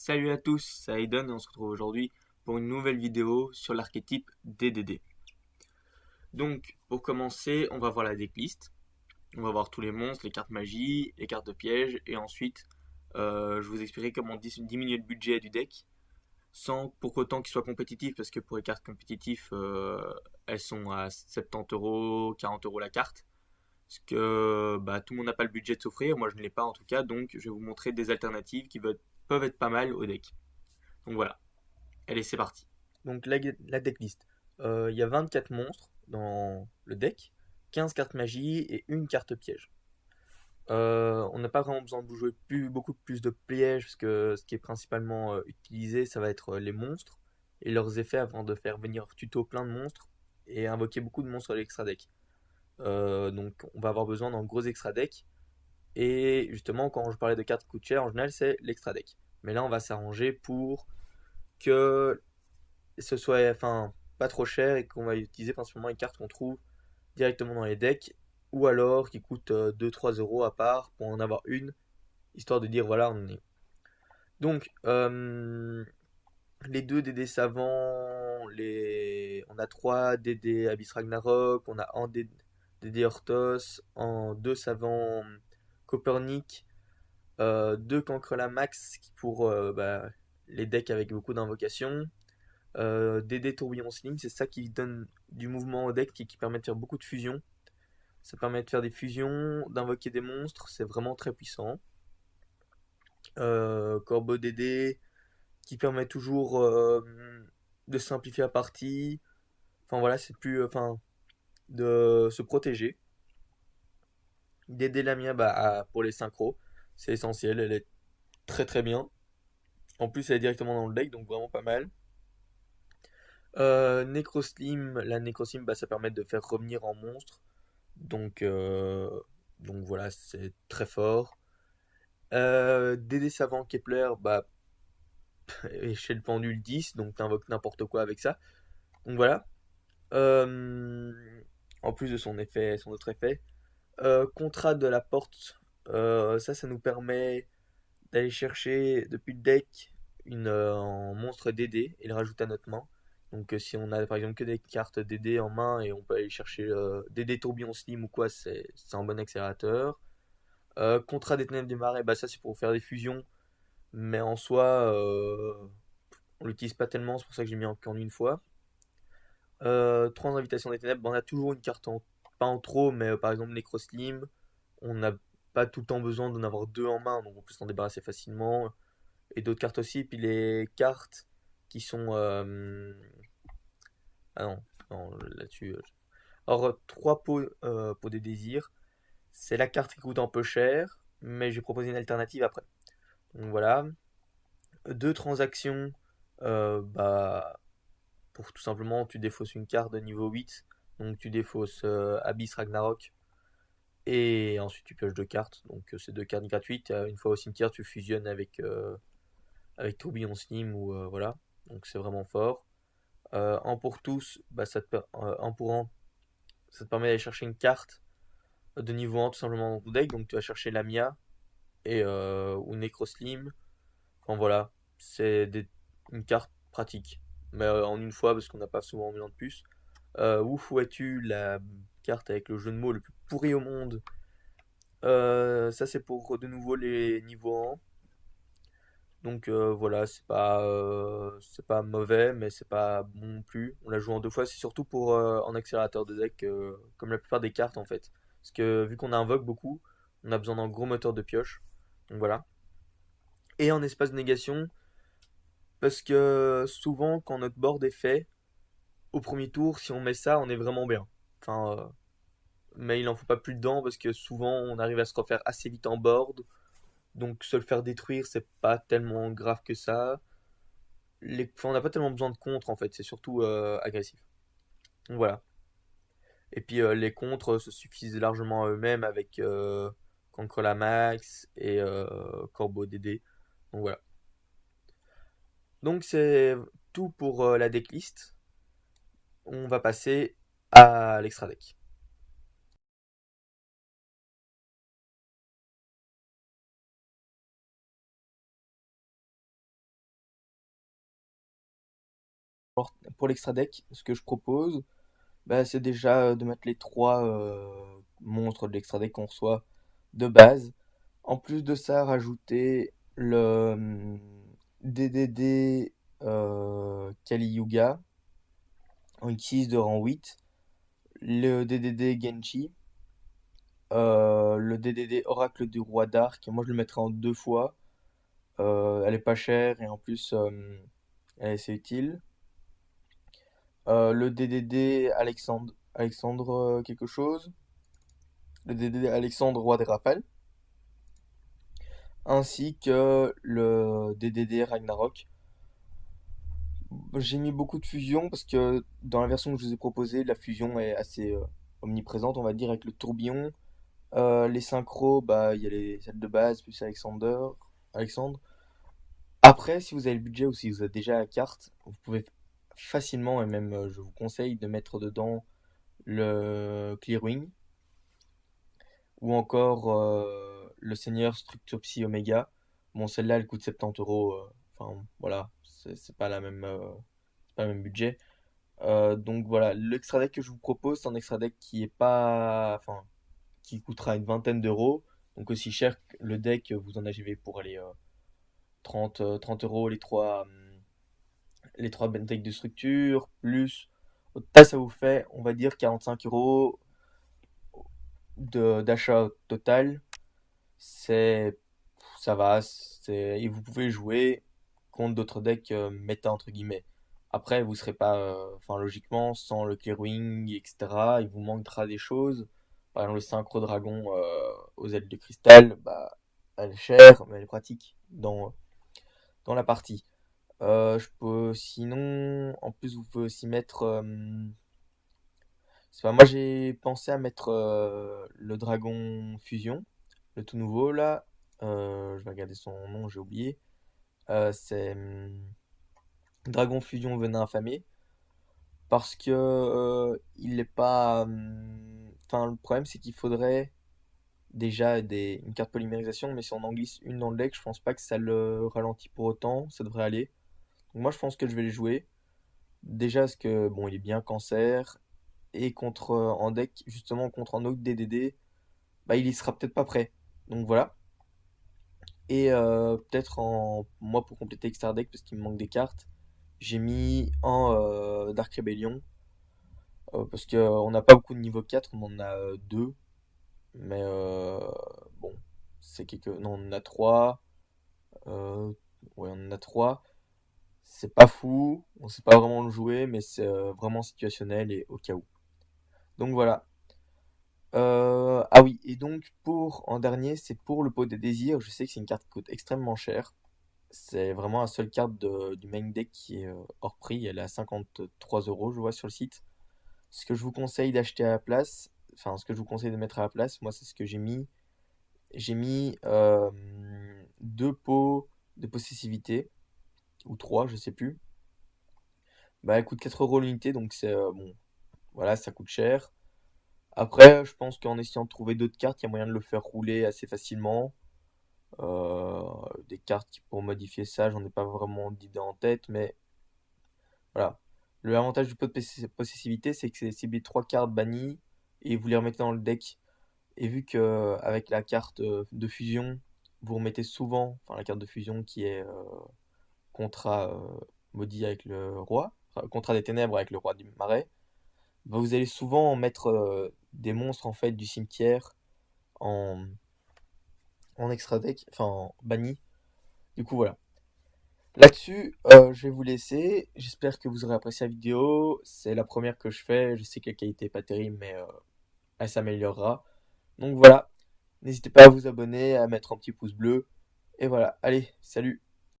Salut à tous, c'est Aiden et on se retrouve aujourd'hui pour une nouvelle vidéo sur l'archétype DDD. Donc, pour commencer, on va voir la decklist. On va voir tous les monstres, les cartes magie, les cartes de piège, et ensuite, je vous expliquerai comment diminuer le budget du deck sans pour autant qu'il soit compétitif, parce que pour les cartes compétitives, elles sont à 70 euros, 40 euros la carte. Parce que tout le monde n'a pas le budget de s'offrir, moi je ne l'ai pas en tout cas, donc je vais vous montrer des alternatives qui peuvent être pas mal au deck. Donc voilà, allez c'est parti. Donc la decklist. Il y a 24 monstres dans le deck, 15 cartes magie et une carte piège. On n'a pas vraiment besoin de jouer beaucoup plus de pièges parce que ce qui est principalement utilisé, ça va être les monstres et leurs effets avant de faire venir tuto plein de monstres et invoquer beaucoup de monstres à l'extra deck. Donc on va avoir besoin d'un gros extra deck. Et justement, quand je parlais de cartes qui coûtent cher, en général, c'est l'extra deck. Mais là, on va s'arranger pour que ce soit pas trop cher et qu'on va utiliser principalement les cartes qu'on trouve directement dans les decks ou alors qui coûtent 2-3 euros à part pour en avoir une, histoire de dire voilà, on est. Donc, les deux DD savants, on a 3 DD Abyss Ragnarok, on a un DD Hortos, en 2 savants Copernic, 2 Cancrela Max pour les decks avec beaucoup d'invocations. DD Tourbillon Sling, c'est ça qui donne du mouvement au deck et qui permet de faire beaucoup de fusions. Ça permet de faire des fusions, d'invoquer des monstres, c'est vraiment très puissant. Corbeau DD, qui permet toujours de simplifier la partie. Enfin voilà, c'est plus. De se protéger. DD Lamia pour les synchros, c'est essentiel, elle est très très bien. En plus, elle est directement dans le deck, donc vraiment pas mal. Necroslim, la Necroslim, ça permet de faire revenir en monstre. Donc, euh, donc voilà, c'est très fort. DD Savant Kepler, chez le pendule 10, donc t'invoques n'importe quoi avec ça. Donc voilà. Euh, En plus de son autre effet. Contrat de la porte, ça nous permet d'aller chercher depuis le deck un monstre DD et le rajouter à notre main. Donc si on a par exemple que des cartes DD en main et on peut aller chercher DD Tourbillon Slim ou quoi, c'est un bon accélérateur. Contrat des Ténèbres du Marais, ça c'est pour faire des fusions, mais en soi on l'utilise pas tellement, c'est pour ça que j'ai mis qu'en une fois. 3 invitations des ténèbres, on a toujours une carte pas en trop, mais par exemple Necroslim, on n'a pas tout le temps besoin d'en avoir 2 en main, donc on peut s'en débarrasser facilement. Et d'autres cartes aussi, puis les cartes qui sont... Ah non, non là-dessus... Alors 3 pots des désirs, c'est la carte qui coûte un peu cher, mais j'ai proposé une alternative après. Donc voilà, 2 transactions, euh, bah, pour tout simplement, tu défausses une carte de niveau 8, donc tu défausses Abyss Ragnarok, et ensuite tu pioches 2 cartes, donc c'est 2 cartes gratuites. Une fois au cimetière, tu fusionnes avec Tourbillon Slim, ou voilà, donc c'est vraiment fort. Un pour tous, un pour un, ça te permet d'aller chercher une carte de niveau 1 tout simplement dans ton deck, donc tu vas chercher Lamia ou Necroslim, enfin voilà, une carte pratique, mais en une fois parce qu'on n'a pas souvent besoin de plus. Où es-tu, la carte avec le jeu de mots le plus pourri au monde. Ça c'est pour de nouveau les niveaux 1. Donc voilà, c'est pas mauvais, mais c'est pas bon non plus. On l'a joué en 2 fois, c'est surtout pour en accélérateur de deck, comme la plupart des cartes en fait. Parce que vu qu'on invoque beaucoup, on a besoin d'un gros moteur de pioche. Donc voilà. Et en espace de négation, parce que souvent quand notre board est fait, au premier tour, si on met ça, on est vraiment bien. Enfin, mais il en faut pas plus dedans parce que souvent on arrive à se refaire assez vite en board. Donc se le faire détruire, c'est pas tellement grave que ça. On n'a pas tellement besoin de contre en fait, c'est surtout agressif. Donc voilà. Et puis les contres se suffisent largement à eux-mêmes avec Cancrela Max et Corbeau DD. Donc voilà. Donc c'est tout pour la decklist. On va passer à l'extra deck. pour l'extra deck, ce que je propose, bah, c'est déjà de mettre les trois monstres de l'extra deck qu'on reçoit de base. En plus de ça, rajouter le DDD Kali Yuga en utilise de rang 8, le DDD Genji, le DDD Oracle du Roi Dark. Moi, je le mettrai en deux fois. Elle est pas chère et en plus, elle est assez utile. Le DDD Alexandre quelque chose. Le DDD Alexandre Roi des Rafales. Ainsi que le DDD Ragnarok. J'ai mis beaucoup de fusion parce que dans la version que je vous ai proposée, la fusion est assez omniprésente, on va dire, avec le tourbillon. Les synchros, bah, il y a celles de base, plus Alexandre. Après, si vous avez le budget ou si vous avez déjà la carte, vous pouvez facilement, et même je vous conseille de mettre dedans le Clearwing ou encore le Seigneur Structopsy Omega. Bon, celle-là, elle coûte 70 euros. Enfin, voilà, c'est pas c'est pas le même budget. Donc voilà, l'extra deck que je vous propose, c'est un extra deck qui est pas, enfin, qui coûtera une vingtaine d'euros. Donc aussi cher que le deck, vous en avez pour aller 30 euros les trois decks de structure, plus au total, ça vous fait, on va dire, 45 euros d'achat total. C'est, ça va, et vous pouvez jouer contre d'autres decks méta entre guillemets. Après, vous serez pas, enfin logiquement, sans le Clearwing, etc. Il vous manquera des choses. Par exemple, le Synchro Dragon aux ailes de cristal, bah, elle est chère, mais elle est pratique dans la partie. Sinon, en plus, vous pouvez aussi mettre. C'est pas, moi, j'ai pensé à mettre le Dragon Fusion, le tout nouveau là. Je vais regarder son nom, j'ai oublié. C'est Dragon Fusion Venin Affamé. Parce que il est pas. Enfin, le problème, c'est qu'il faudrait déjà une carte polymérisation, mais si on en glisse une dans le deck, je pense pas que ça le ralentit pour autant. Ça devrait aller. Donc moi, je pense que je vais les jouer. Déjà, parce que bon, il est bien cancer. Et en deck, justement, contre un autre DDD, bah, il y sera peut-être pas prêt. Donc voilà. Et peut-être moi, pour compléter Extra Deck, parce qu'il me manque des cartes, j'ai mis en Dark Rebellion. Parce qu'on n'a pas beaucoup de niveau 4, on en a 2. Mais bon, c'est Non, on en a 3. Ouais, on en a 3. C'est pas fou, on sait pas vraiment le jouer, mais c'est vraiment situationnel et au cas où. Donc voilà. Ah oui, et donc en dernier, c'est pour le pot des désirs. Je sais que c'est une carte qui coûte extrêmement cher. C'est vraiment la seule carte du main deck qui est hors prix. Elle est à 53 euros, je vois sur le site. Ce que je vous conseille d'acheter à la place, enfin, ce que je vous conseille de mettre à la place, moi, c'est ce que j'ai mis. J'ai mis deux pots de possessivité, ou trois, je sais plus. Bah, elle coûte 4 euros l'unité, donc c'est bon, voilà, ça coûte cher. Après, je pense qu'en essayant de trouver d'autres cartes, il y a moyen de le faire rouler assez facilement. Des cartes pour modifier ça, j'en ai pas vraiment d'idée en tête, mais voilà. Le avantage du pot de possessivité, c'est que c'est ciblé trois cartes bannies et vous les remettez dans le deck. Et vu que avec la carte de fusion, vous remettez souvent, enfin la carte de fusion qui est contrat maudit avec le roi, enfin, contrat des ténèbres avec le roi du marais, bah, vous allez souvent mettre des monstres en fait du cimetière en, en extra deck, enfin en banni. Du coup voilà. Là-dessus, je vais vous laisser. J'espère que vous aurez apprécié la vidéo. C'est la première que je fais. Je sais que la qualité est pas terrible, mais elle s'améliorera. Donc voilà. N'hésitez pas à vous abonner, à mettre un petit pouce bleu. Et voilà. Allez, salut!